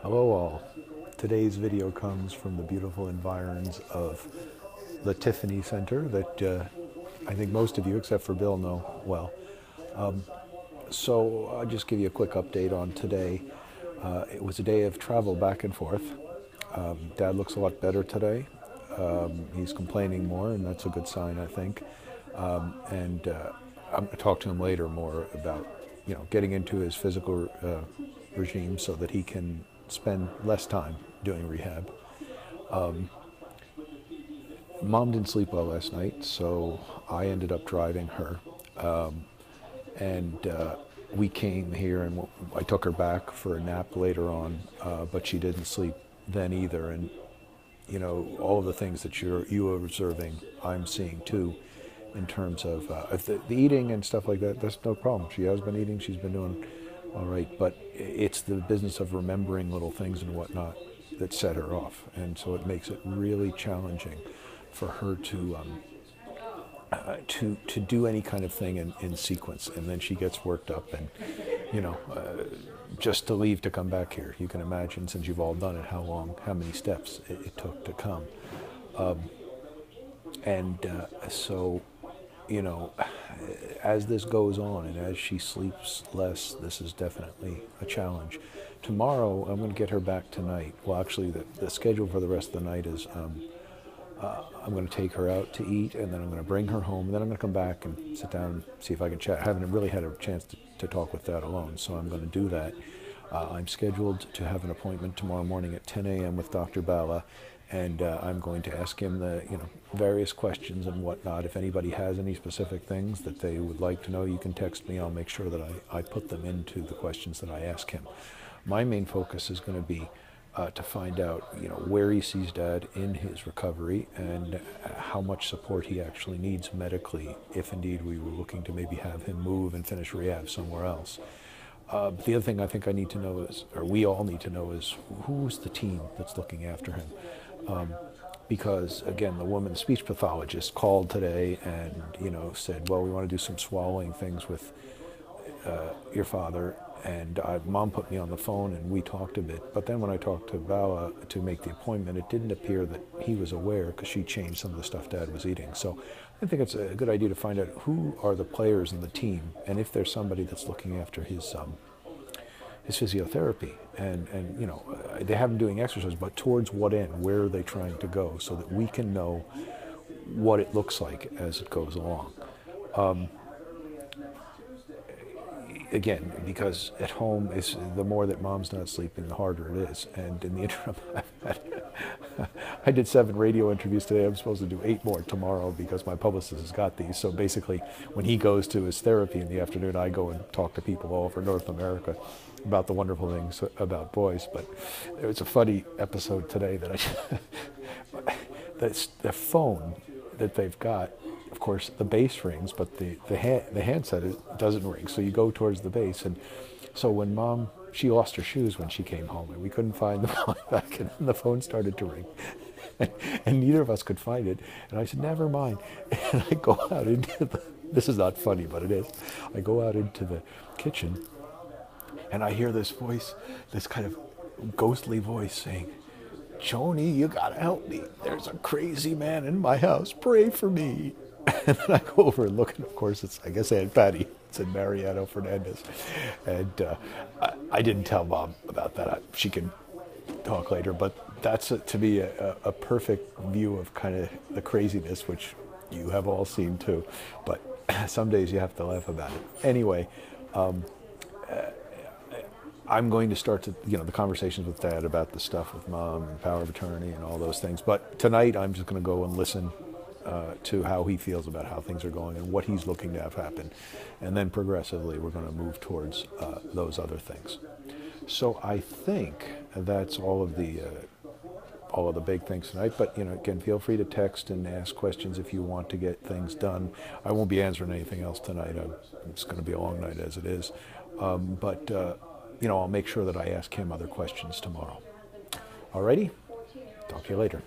Hello all. Today's video comes from the beautiful environs of the Tiffany Center that I think most of you, except for Bill, know well. So I'll just give you a quick update on today. It was a day of travel back and forth. Dad looks a lot better today. He's complaining more, and that's a good sign, I think. I'm going to talk to him later more about, getting into his physical regime so that he can spend less time doing rehab. Mom didn't sleep well last night, so I ended up driving her. And we came here, and I took her back for a nap later on, but she didn't sleep then either. And all of the things that you are observing, I'm seeing too, in terms of the eating and stuff like that. That's no problem. She has been eating. She's been doing all right. But it's the business of remembering little things and whatnot that set her off, and so it makes it really challenging for her to do any kind of thing in sequence. And then she gets worked up, and just to leave to come back here, you can imagine, since you've all done it, how many steps it took to come. So as this goes on and as she sleeps less, this is definitely a challenge. Tomorrow, I'm going to get her back tonight. Well, actually, the schedule for the rest of the night is I'm going to take her out to eat, and then I'm going to bring her home, and then I'm going to come back and sit down and see if I can chat. I haven't really had a chance to talk with Dad alone, so I'm going to do that. I'm scheduled to have an appointment tomorrow morning at 10 a.m. with Dr. Bala, and I'm going to ask him the various questions and whatnot. If anybody has any specific things that they would like to know, you can text me. I'll make sure that I put them into the questions that I ask him. My main focus is going to be to find out where he sees Dad in his recovery and how much support he actually needs medically, if indeed we were looking to maybe have him move and finish rehab somewhere else. But the other thing I think I need to know is, or we all need to know, is who's the team that's looking after him. Because again, the woman, the speech pathologist, called today and said, well, we want to do some swallowing things with your father. And Mom put me on the phone and we talked a bit. But then when I talked to Vala to make the appointment, it didn't appear that he was aware, because she changed some of the stuff Dad was eating. So I think it's a good idea to find out who are the players in the team, and if there's somebody that's looking after his physiotherapy. And they have him doing exercise, but towards what end? Where are they trying to go, so that we can know what it looks like as it goes along. Again, because at home, the more that Mom's not sleeping, the harder it is. And in the interim, I did 7 radio interviews today. I'm supposed to do 8 more tomorrow because my publicist has got these. So basically, when he goes to his therapy in the afternoon, I go and talk to people all over North America about the wonderful things about boys. But there was a funny episode today that that's the phone that they've got. Of course, the base rings, but the handset doesn't ring. So you go towards the base, and so when Mom, she lost her shoes when she came home, and we couldn't find them back, and the phone started to ring, and neither of us could find it. And I said, never mind. And I go out into this is not funny, but it is. I go out into the kitchen, and I hear this voice, this kind of ghostly voice saying, Joni, you gotta help me. There's a crazy man in my house. Pray for me. And then I go over and look, and of course it's, I guess, Aunt Patty. It's in Mariano Fernandez. And I didn't tell Mom about that. She can talk later, but that's to me a perfect view of kind of the craziness, which you have all seen too. But some days you have to laugh about it. Anyway, I'm going to start to, the conversations with Dad about the stuff with Mom and power of attorney and all those things. But tonight I'm just going to go and listen to how he feels about how things are going and what he's looking to have happen. And then progressively we're going to move towards those other things. So I think that's all of the big things tonight. But, again, feel free to text and ask questions if you want to get things done. I won't be answering anything else tonight. It's going to be a long night as it is. I'll make sure that I ask him other questions tomorrow. Alrighty? Talk to you later.